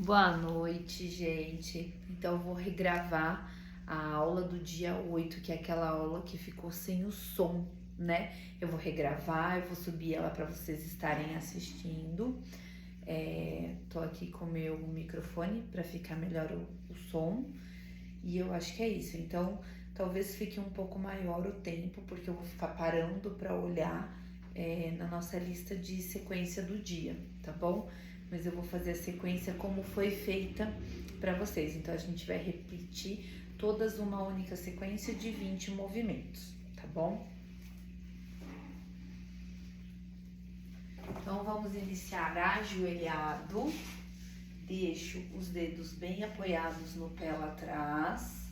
Boa noite, gente. Então, eu vou regravar a aula do dia 8, que é aquela aula que ficou sem o som, né? Eu vou regravar, eu vou subir ela para vocês estarem assistindo. Tô aqui com o meu microfone para ficar melhor o som. E eu acho que é isso. Então, talvez fique um pouco maior o tempo, porque eu vou ficar parando para olhar na nossa lista de sequência do dia, tá bom? Mas eu vou fazer a sequência como foi feita para vocês. Então, a gente vai repetir todas uma única sequência de 20 movimentos, tá bom? Então, vamos iniciar ajoelhado. Deixo os dedos bem apoiados no pé lá atrás.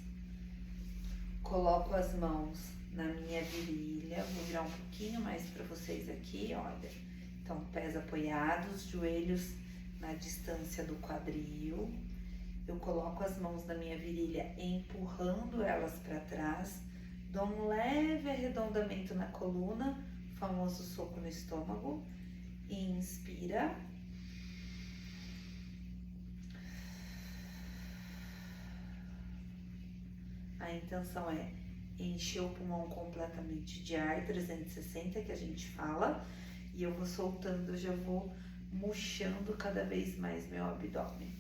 Coloco as mãos na minha virilha, vou virar um pouquinho mais para vocês aqui, olha. Então, pés apoiados, joelhos na distância do quadril. Eu coloco as mãos na minha virilha, empurrando elas para trás. Dou um leve arredondamento na coluna, famoso soco no estômago. Inspira. A intenção é encher o pulmão completamente de ar, 360 que a gente fala, e eu vou soltando, eu já vou murchando cada vez mais meu abdômen.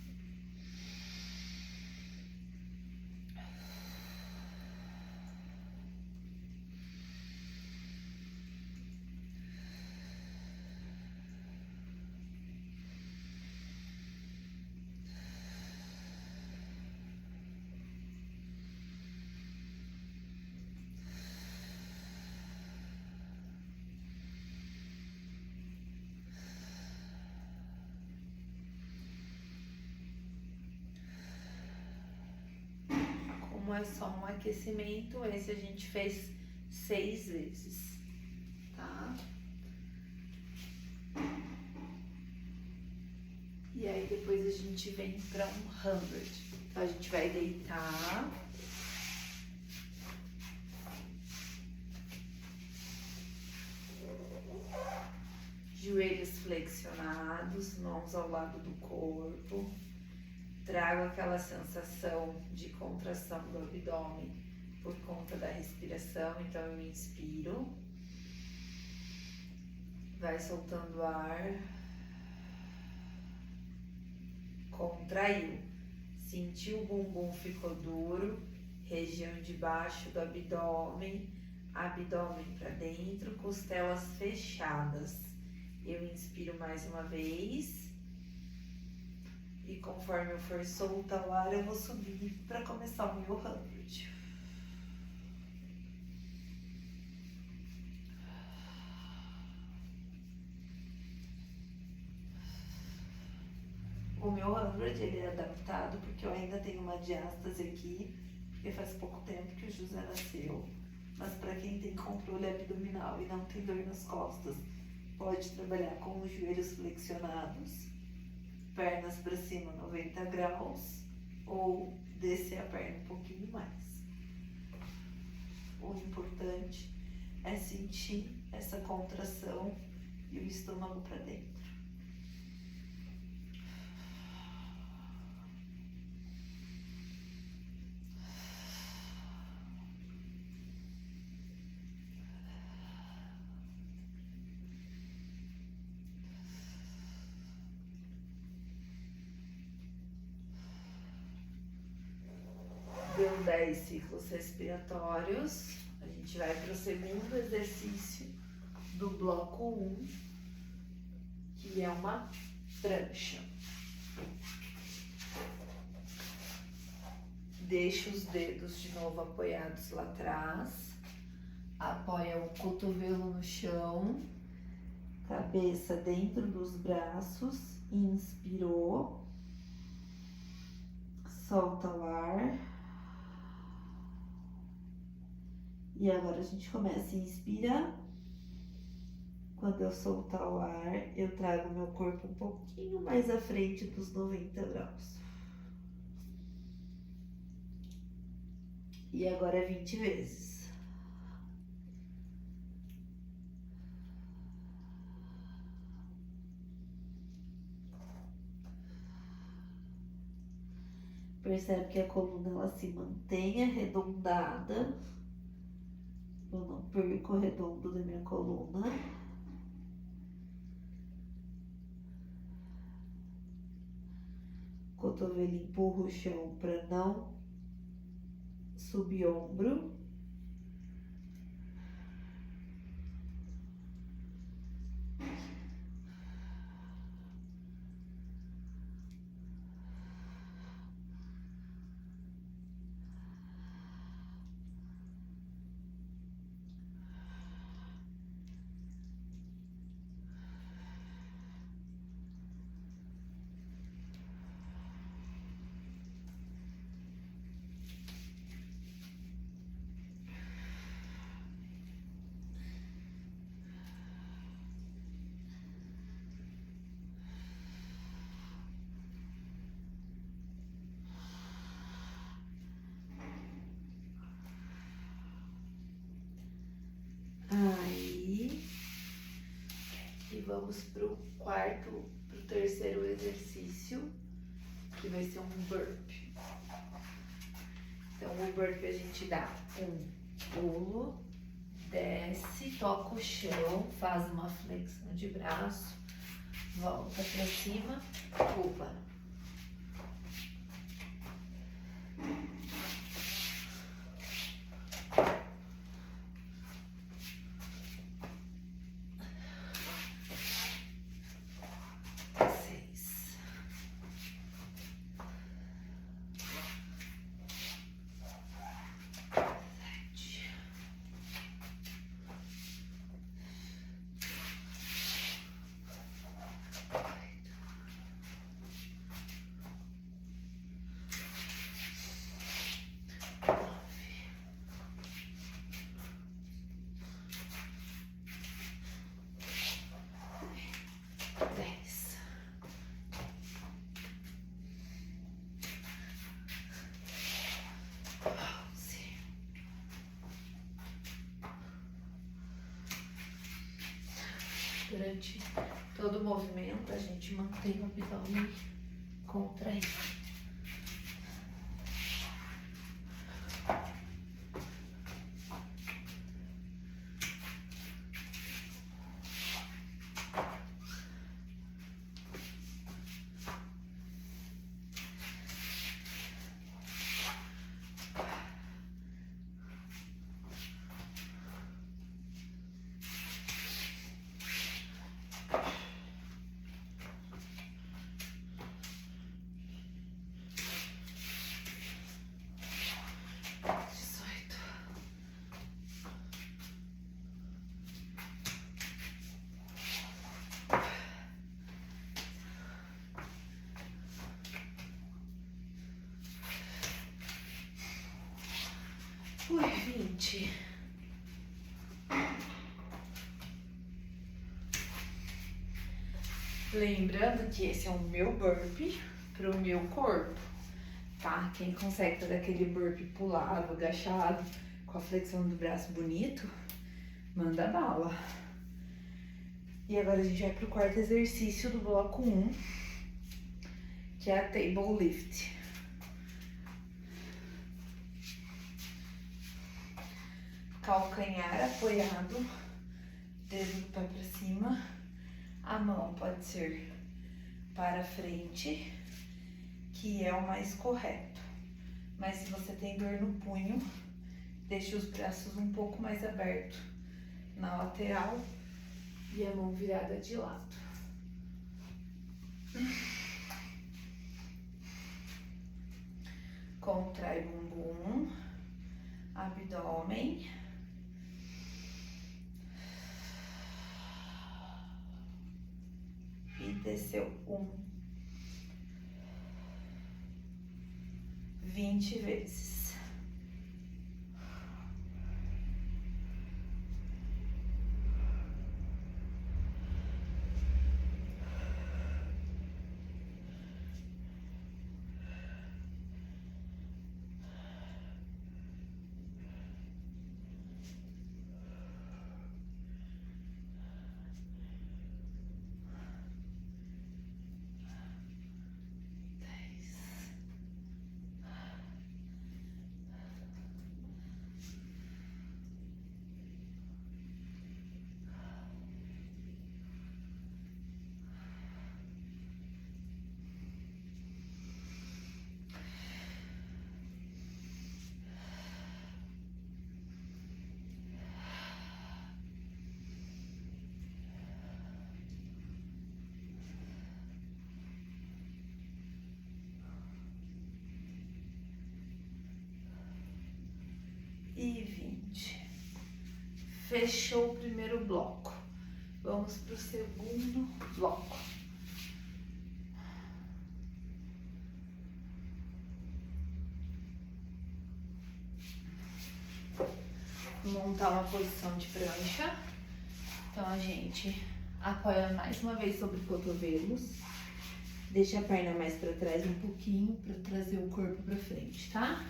Como é só um aquecimento, esse a gente fez 6 vezes, tá? E aí depois a gente vem para um 100. Então a gente vai deitar. Joelhos flexionados, mãos ao lado do corpo. Trago aquela sensação de contração do abdômen por conta da respiração, então eu inspiro, vai soltando ar, contraiu, sentiu o bumbum ficou duro, região de baixo do abdômen, abdômen para dentro, costelas fechadas. Eu inspiro mais uma vez. E conforme eu for soltar o ar, eu vou subir para começar o meu 100. O meu 100 ele é adaptado porque eu ainda tenho uma diástase aqui, porque faz pouco tempo que o José nasceu. Mas para quem tem controle abdominal e não tem dor nas costas, pode trabalhar com os joelhos flexionados, pernas para cima 90 graus, ou descer a perna um pouquinho mais. O importante é sentir essa contração e o estômago para dentro. Deu 10 ciclos respiratórios. A gente vai para o segundo exercício do bloco 1, que é uma prancha. Deixa os dedos de novo apoiados lá atrás. Apoia o cotovelo no chão. Cabeça dentro dos braços. Inspirou. Solta o ar. E agora a gente começa a inspirar. Quando eu soltar o ar, eu trago meu corpo um pouquinho mais à frente dos 90 graus. E agora 20 vezes. Percebe que a coluna ela se mantém arredondada. Eu não perco o redondo da minha coluna. Cotovelo empurra o chão para não subir ombro. Aí, e vamos pro terceiro exercício, que vai ser um burpee. Então, o burpee a gente dá um pulo, desce, toca o chão, faz uma flexão de braço, volta pra cima, pula. Durante todo o movimento, a gente mantém o abdômen contraído. Ui, 20. Lembrando que esse é o meu burpee pro meu corpo, tá? Quem consegue fazer aquele burpee pulado, agachado, com a flexão do braço bonito, manda bala. E agora a gente vai pro quarto exercício do bloco 1, que é a table lift. Calcanhar apoiado, dedo do pé pra cima, a mão pode ser para frente, que é o mais correto. Mas se você tem dor no punho, deixe os braços um pouco mais abertos na lateral e a mão virada de lado. Contrai bumbum, abdômen. E desceu 20 vezes. e 20. Fechou o primeiro bloco. Vamos pro segundo bloco. Montar uma posição de prancha. Então a gente apoia mais uma vez sobre os cotovelos. Deixa a perna mais para trás um pouquinho para trazer o corpo para frente, tá?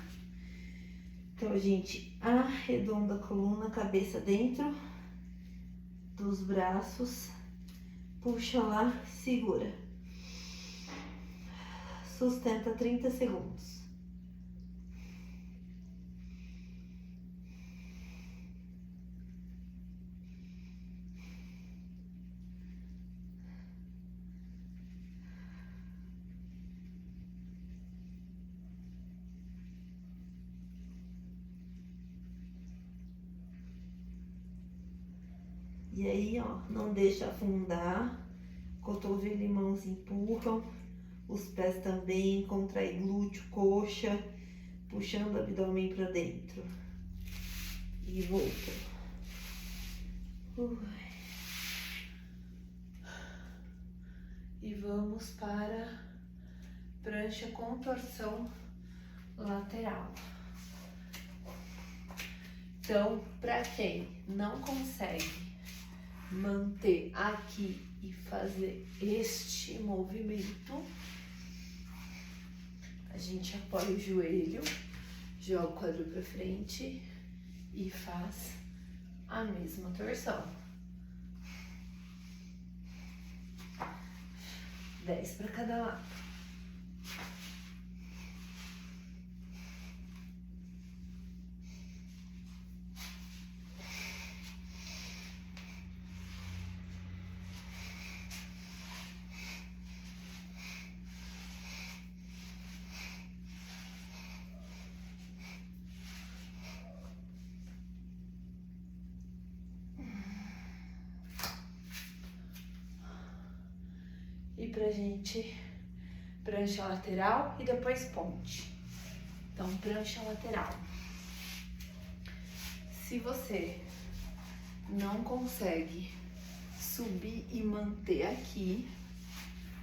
Então a gente arredonda a coluna, cabeça dentro dos braços, puxa lá, segura. Sustenta 30 segundos. E aí, ó, não deixa afundar, cotovelo e mãos empurram, os pés também, contrai glúteo, coxa, puxando o abdômen para dentro. E volta. E vamos para prancha com torção lateral. Então, para quem não consegue manter aqui e fazer este movimento, a gente apoia o joelho, joga o quadril para frente e faz a mesma torção. 10 para cada lado. E pra gente, prancha lateral e depois ponte. Então, prancha lateral. Se você não consegue subir e manter aqui,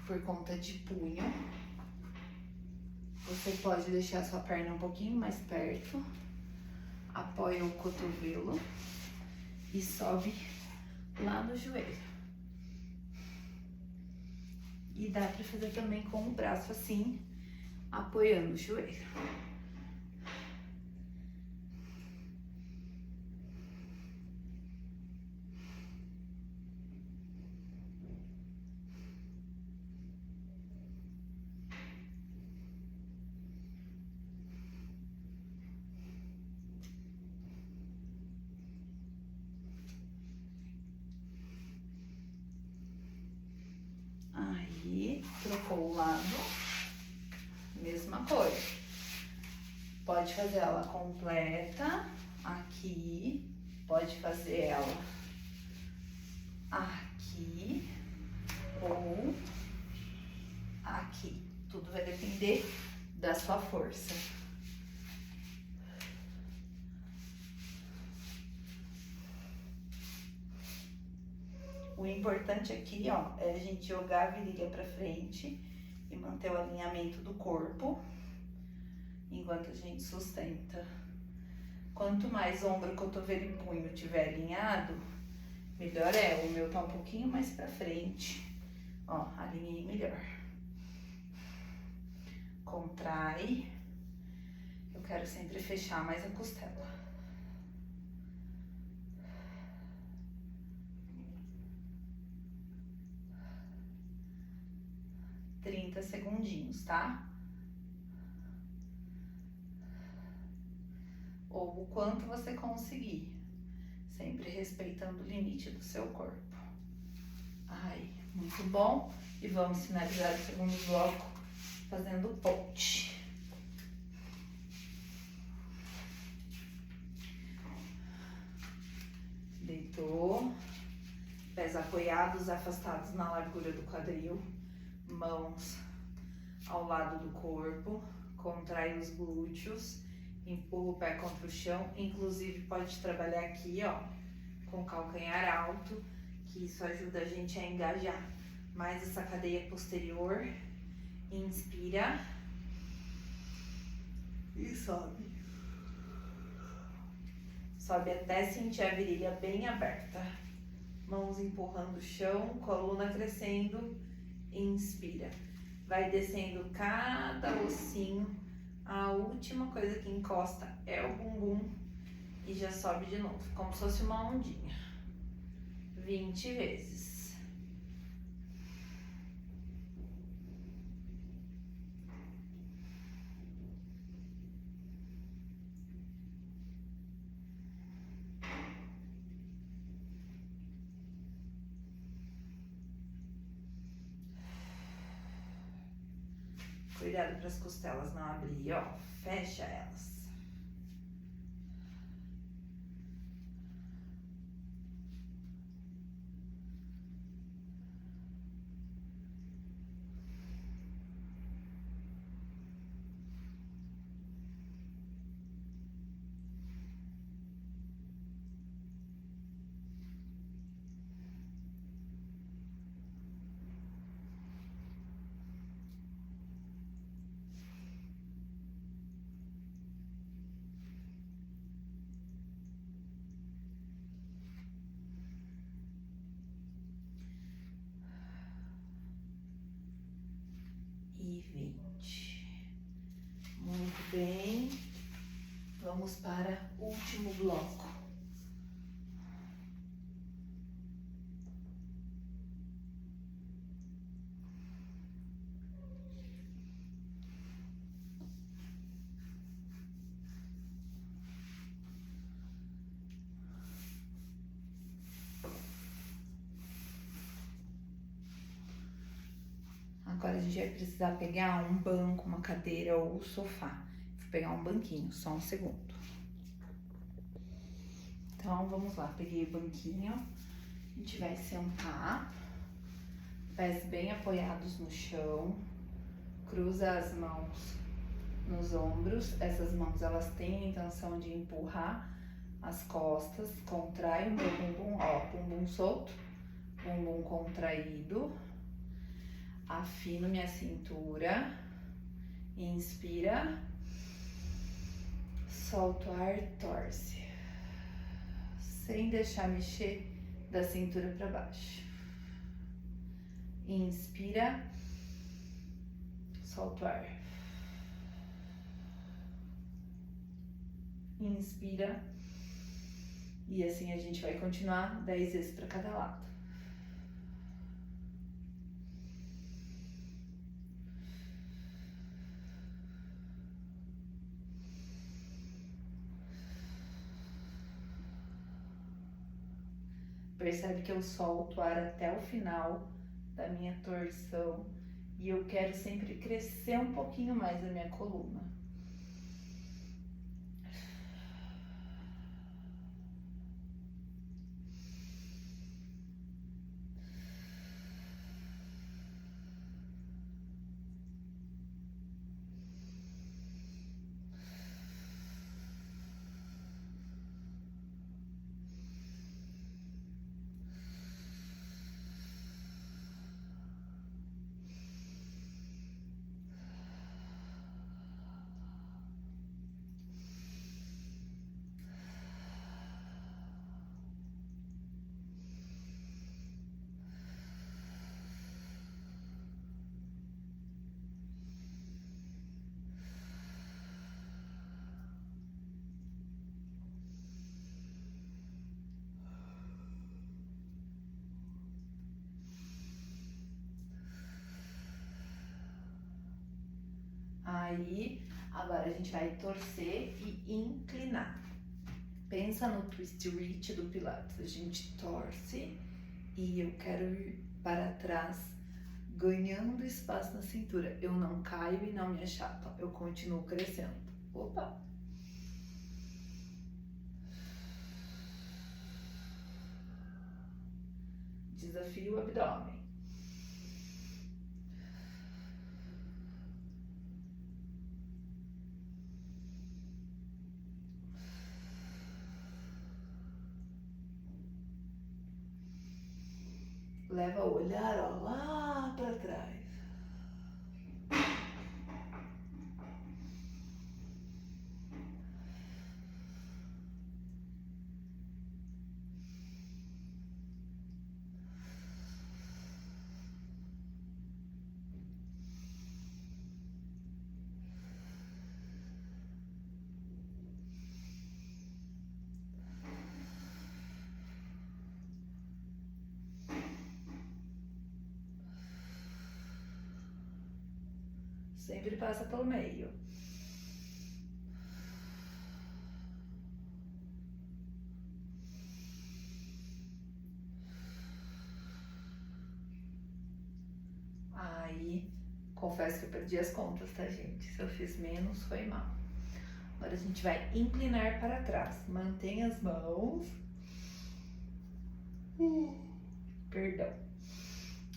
por conta de punho, você pode deixar sua perna um pouquinho mais perto, apoia o cotovelo e sobe lá no joelho. E dá pra fazer também com o braço assim, apoiando o joelho. Aí, trocou o lado, mesma coisa. Pode fazer ela completa aqui, pode fazer ela aqui ou aqui. Tudo vai depender da sua força. O importante aqui, ó, é a gente jogar a virilha pra frente e manter o alinhamento do corpo enquanto a gente sustenta. Quanto mais ombro, cotovelo e punho tiver alinhado, melhor é. O meu tá um pouquinho mais pra frente. Ó, alinhei melhor. Contrai. Eu quero sempre fechar mais a costela. 30 segundinhos, tá? Ou o quanto você conseguir, sempre respeitando o limite do seu corpo. Ai, muito bom. E vamos finalizar o segundo bloco fazendo ponte. Deitou, pés apoiados, afastados na largura do quadril. Mãos ao lado do corpo, contrai os glúteos Empurra o pé contra o chão. Inclusive pode trabalhar aqui, ó, com o calcanhar alto, que isso ajuda a gente a engajar mais essa cadeia posterior. Inspira e sobe. Sobe até sentir a virilha bem aberta. Mãos empurrando o chão, coluna crescendo. Inspira. Vai descendo cada ossinho. A última coisa que encosta é o bumbum. E já sobe de novo, como se fosse uma ondinha. 20 vezes. Cuidado para as costelas não abrir, ó. Fecha elas. E 20. Muito bem. Vamos para o último bloco. Agora a gente vai precisar pegar um banco, uma cadeira ou sofá. Vou pegar um banquinho, só um segundo. Então, vamos lá. Peguei o banquinho. A gente vai sentar. Pés bem apoiados no chão. Cruza as mãos nos ombros. Essas mãos, elas têm a intenção de empurrar as costas. Contrai o meu bumbum, ó. Bumbum solto. Bumbum contraído. Afino minha cintura, inspira, solta o ar, torce, sem deixar mexer da cintura para baixo. Inspira, solta o ar. Inspira, e assim a gente vai continuar 10 vezes para cada lado. Percebe que eu solto o ar até o final da minha torção e eu quero sempre crescer um pouquinho mais a minha coluna. Aí, agora a gente vai torcer e inclinar. Pensa no twist reach do Pilates. A gente torce e eu quero ir para trás, ganhando espaço na cintura. Eu não caio e não me achato. Eu continuo crescendo. Opa! Desafio o abdômen. leva o olhar, ó, lá pra trás. Sempre passa pelo meio. Aí, confesso que eu perdi as contas, tá, gente? Se eu fiz menos, foi mal. Agora a gente vai inclinar para trás. Mantenha as mãos. Perdão.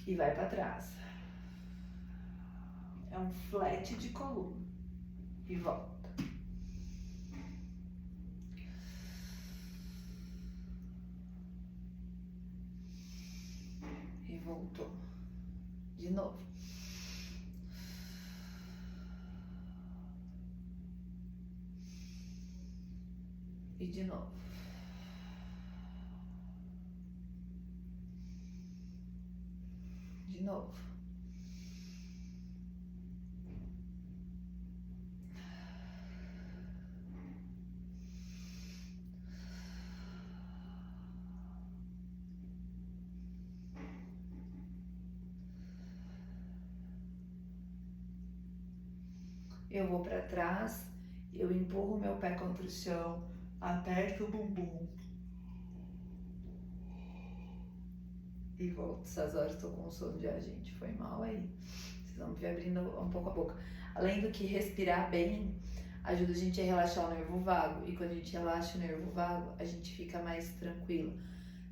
E vai para trás. É um flat de coluna. E volta. E voltou. De novo. E de novo. De novo. Eu vou para trás, eu empurro meu pé contra o chão, aperto o bumbum. E volto. Essas horas eu tô com sono já, gente. Foi mal aí. Vocês vão me ver abrindo um pouco a boca. Além do que respirar bem, ajuda a gente a relaxar o nervo vago. E quando a gente relaxa o nervo vago, a gente fica mais tranquilo,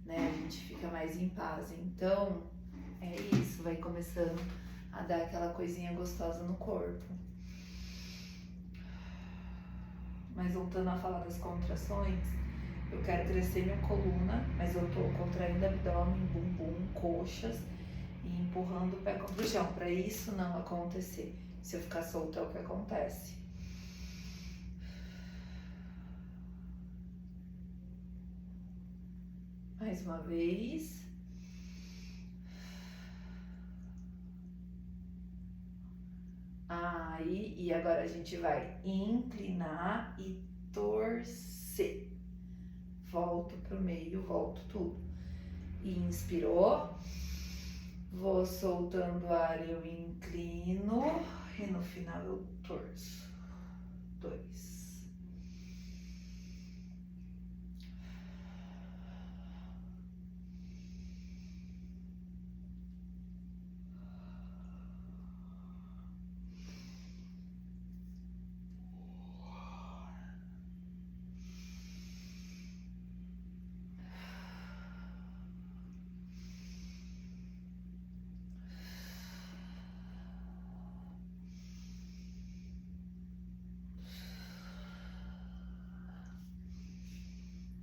né? A gente fica mais em paz. Então, é isso. Vai começando a dar aquela coisinha gostosa no corpo. Mas voltando a falar das contrações, eu quero crescer minha coluna, mas eu tô contraindo abdômen, bumbum, coxas e empurrando o pé contra o chão. Para isso não acontecer. Se eu ficar solta é o que acontece. Mais uma vez. Aí, e agora a gente vai inclinar e torcer. Volto pro meio, volto tudo. Inspirou. Vou soltando o ar, eu inclino. E no final eu torço. 2.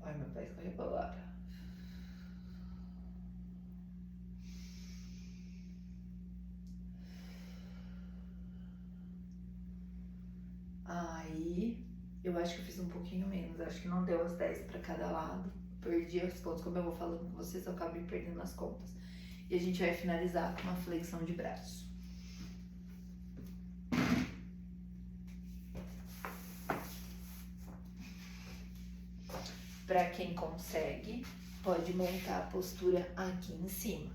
Ai, meu pé escorregou agora. Aí, eu acho que eu fiz um pouquinho menos. Acho que não deu as 10 para cada lado. Perdi as contas. Como eu vou falando com vocês, eu acabei perdendo as contas. E a gente vai finalizar com uma flexão de braço. Para quem consegue, pode montar a postura aqui em cima.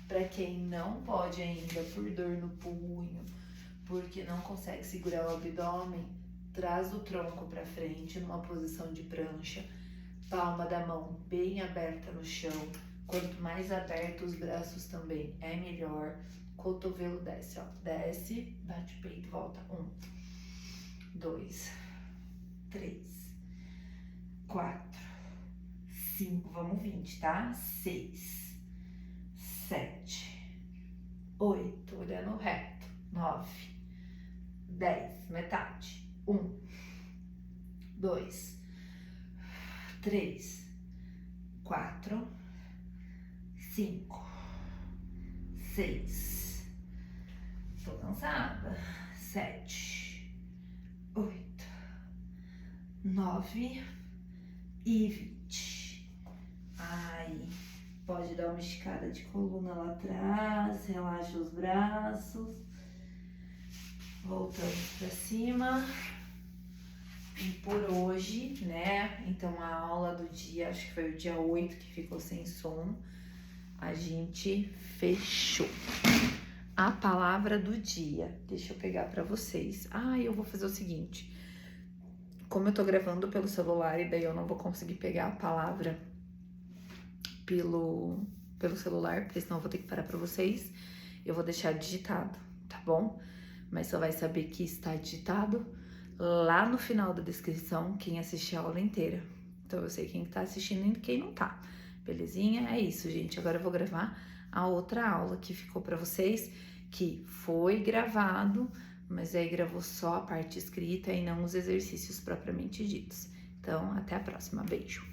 Para quem não pode ainda, por dor no punho, porque não consegue segurar o abdômen, traz o tronco para frente numa posição de prancha, palma da mão bem aberta no chão. Quanto mais aberto os braços também é melhor. Cotovelo desce, ó. Desce, bate o peito, volta. 1, 2, 3, 4, 5, vamos 20, tá? 6, 7, 8, olhando reto. 9, 10, metade. 1, 2, 3, 4, 5, 6. Tô cansada. 7, 8, 9 e 20. Aí, pode dar uma esticada de coluna lá atrás, relaxa os braços. Voltamos pra cima. E por hoje, né? Então a aula do dia, acho que foi o dia 8 que ficou sem som. A gente fechou. A palavra do dia, deixa eu pegar pra vocês. Eu vou fazer o seguinte. Como eu tô gravando pelo celular e daí eu não vou conseguir pegar a palavra pelo celular, porque senão eu vou ter que parar pra vocês. Eu vou deixar digitado, tá bom? Mas só vai saber que está digitado lá no final da descrição quem assistir a aula inteira. Então eu sei quem tá assistindo e quem não tá. Belezinha? É isso, gente. Agora eu vou gravar a outra aula que ficou pra vocês, que foi gravado, mas aí gravou só a parte escrita e não os exercícios propriamente ditos. Então, até a próxima. Beijo!